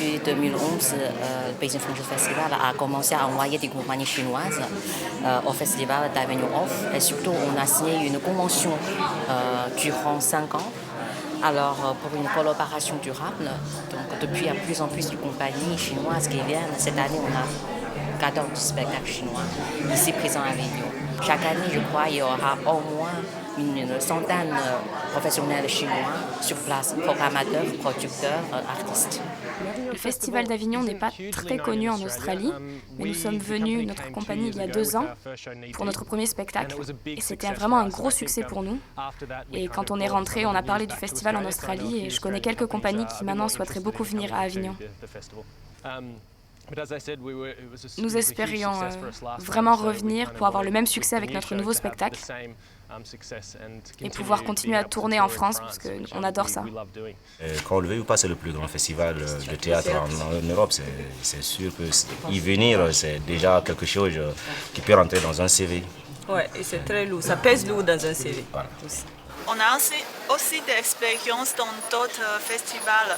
depuis 2011, le Beijing Film Festival a commencé à envoyer des compagnies chinoises au festival d'Avignon Off. Et surtout, on a signé une convention durant 5 ans. Alors, pour une collaboration durable, donc depuis, il y a plus en plus de compagnies chinoises qui viennent. Cette année, on a 14 spectacles chinois ici présents à Avignon. Chaque année, je crois, il y aura au moins une centaine de professionnels chinois sur place, programmateurs, producteurs, artistes. Le Festival d'Avignon n'est pas très connu en Australie, mais nous sommes venus, notre compagnie, il y a 2 ans, pour notre premier spectacle. Et c'était vraiment un gros succès pour nous. Et quand on est rentré, on a parlé du festival en Australie et je connais quelques compagnies qui maintenant souhaiteraient beaucoup venir à Avignon. Nous espérions vraiment revenir pour avoir le même succès avec notre nouveau spectacle et pouvoir continuer à tourner en France parce qu'on adore ça. Qu'on le veuille ou pas, c'est le plus grand festival de théâtre en Europe. C'est sûr que y venir, c'est déjà quelque chose qui peut rentrer dans un CV. Oui, et c'est très lourd. Ça pèse lourd dans un CV. Voilà. On a aussi des expériences dans d'autres festivals,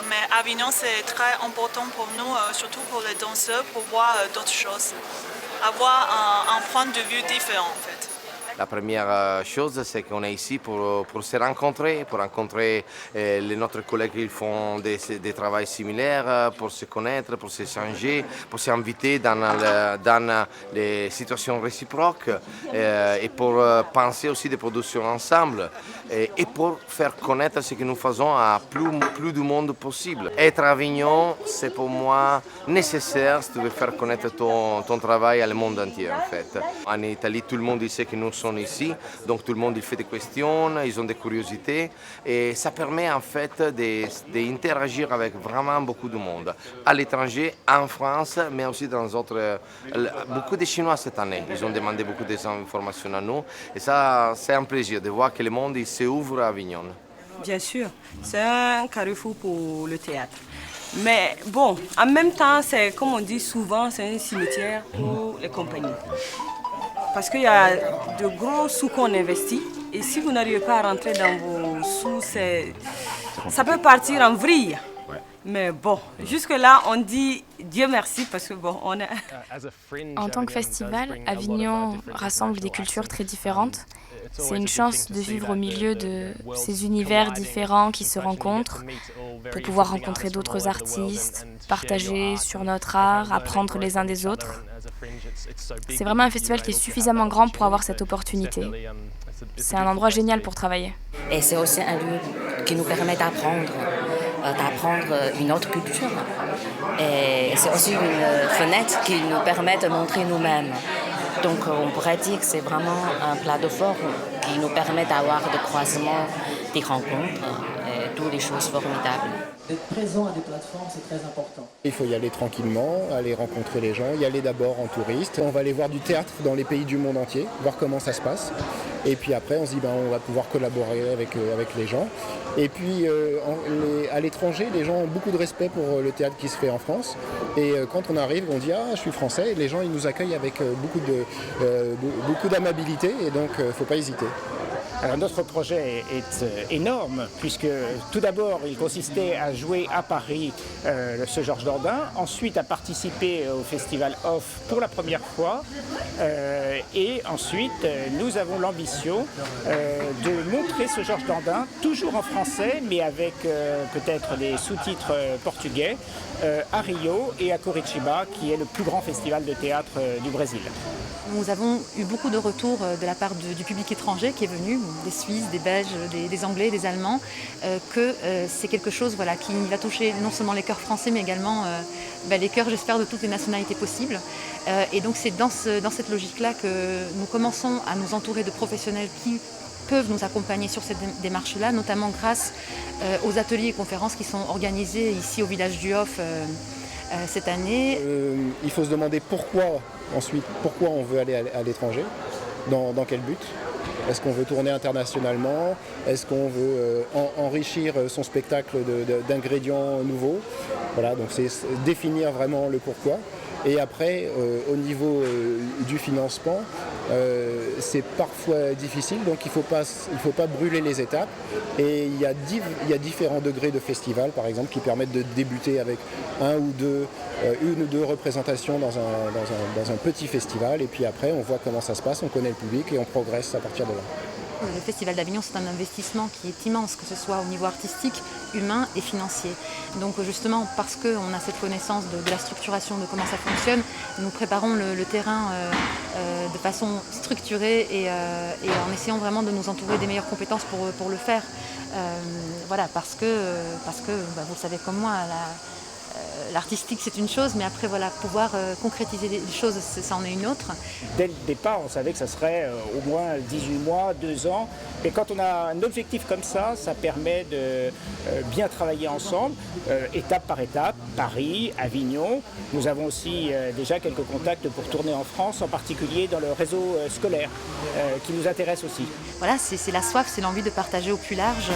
mais Avignon c'est très important pour nous, surtout pour les danseurs, pour voir d'autres choses, avoir un point de vue différent en fait. La première chose, c'est qu'on est ici pour se rencontrer, pour rencontrer notre collègues qui font des travaux similaires, pour se connaître, pour s'échanger, pour s'inviter dans les situations réciproques et pour penser aussi des productions ensemble et pour faire connaître ce que nous faisons à plus de monde possible. Être à Avignon, c'est pour moi nécessaire si tu veux faire connaître ton travail à le monde entier en fait. En Italie, tout le monde sait que nous sommes ici, donc tout le monde il fait des questions, ils ont des curiosités et ça permet en fait d'interagir avec vraiment beaucoup de monde. À l'étranger, en France, mais aussi dans d'autres... Beaucoup de Chinois cette année, ils ont demandé beaucoup d'informations à nous et ça c'est un plaisir de voir que le monde il s'ouvre à Avignon. Bien sûr, c'est un carrefour pour le théâtre. Mais bon, en même temps, c'est comme on dit souvent, c'est un cimetière pour les compagnies. Parce qu'il y a de gros sous qu'on investit et si vous n'arrivez pas à rentrer dans vos sous, ça peut partir en vrille. Ouais. Mais bon, jusque-là, on dit Dieu merci parce que bon, on a... En tant que festival, Avignon rassemble des cultures très différentes. C'est une chance de vivre au milieu de ces univers différents qui se rencontrent pour pouvoir rencontrer d'autres artistes, partager sur notre art, apprendre les uns des autres. C'est vraiment un festival qui est suffisamment grand pour avoir cette opportunité. C'est un endroit génial pour travailler. Et c'est aussi un lieu qui nous permet d'apprendre une autre culture. Et c'est aussi une fenêtre qui nous permet de montrer nous-mêmes. Donc on pourrait dire que c'est vraiment un plateforme qui nous permet d'avoir des croisements, des rencontres et toutes les choses formidables. D'être présent à des plateformes, c'est très important. Il faut y aller tranquillement, aller rencontrer les gens, y aller d'abord en touriste. On va aller voir du théâtre dans les pays du monde entier, voir comment ça se passe. Et puis après, on se dit on va pouvoir collaborer avec les gens. Et puis à l'étranger, les gens ont beaucoup de respect pour le théâtre qui se fait en France. Et quand on arrive, on dit je suis français. Et les gens ils nous accueillent avec beaucoup d'amabilité et donc il ne faut pas hésiter. Alors notre projet est énorme puisque tout d'abord il consistait à jouer à Paris ce Georges Dandin, ensuite à participer au festival Off pour la première fois et ensuite nous avons l'ambition de montrer ce Georges Dandin toujours en français mais avec peut-être des sous-titres portugais à Rio et à Curitiba qui est le plus grand festival de théâtre du Brésil. Nous avons eu beaucoup de retours de la part du public étranger qui est venu, des Suisses, des Belges, des Anglais, des Allemands, que c'est quelque chose qui va toucher non seulement les chœurs français mais également les chœurs, j'espère, de toutes les nationalités possibles. Et donc c'est dans cette logique-là que nous commençons à nous entourer de professionnels qui peuvent nous accompagner sur cette démarche-là, notamment grâce aux ateliers et conférences qui sont organisés ici au village du Off cette année. Il faut se demander pourquoi on veut aller à l'étranger, dans quel but. Est-ce qu'on veut tourner internationalement? Est-ce qu'on veut enrichir son spectacle d'ingrédients nouveaux? Voilà, donc c'est définir vraiment le pourquoi. Et après, au niveau du financement, c'est parfois difficile, donc il faut pas brûler les étapes. Et il y a différents degrés de festival, par exemple, qui permettent de débuter avec une ou deux représentations dans un petit festival, et puis après on voit comment ça se passe, on connaît le public et on progresse à partir de là. Le Festival d'Avignon, c'est un investissement qui est immense, que ce soit au niveau artistique, humain et financier. Donc justement, parce qu'on a cette connaissance de la structuration, de comment ça fonctionne, nous préparons le terrain de façon structurée et en essayant vraiment de nous entourer des meilleures compétences pour le faire. Voilà, parce que vous le savez comme moi, l'artistique c'est une chose, mais après voilà, pouvoir concrétiser les choses, ça en est une autre. Dès le départ, on savait que ça serait au moins 18 mois, 2 ans. Et quand on a un objectif comme ça permet de bien travailler ensemble, étape par étape, Paris, Avignon. Nous avons aussi déjà quelques contacts pour tourner en France, en particulier dans le réseau scolaire, qui nous intéresse aussi. Voilà, c'est la soif, c'est l'envie de partager au plus large.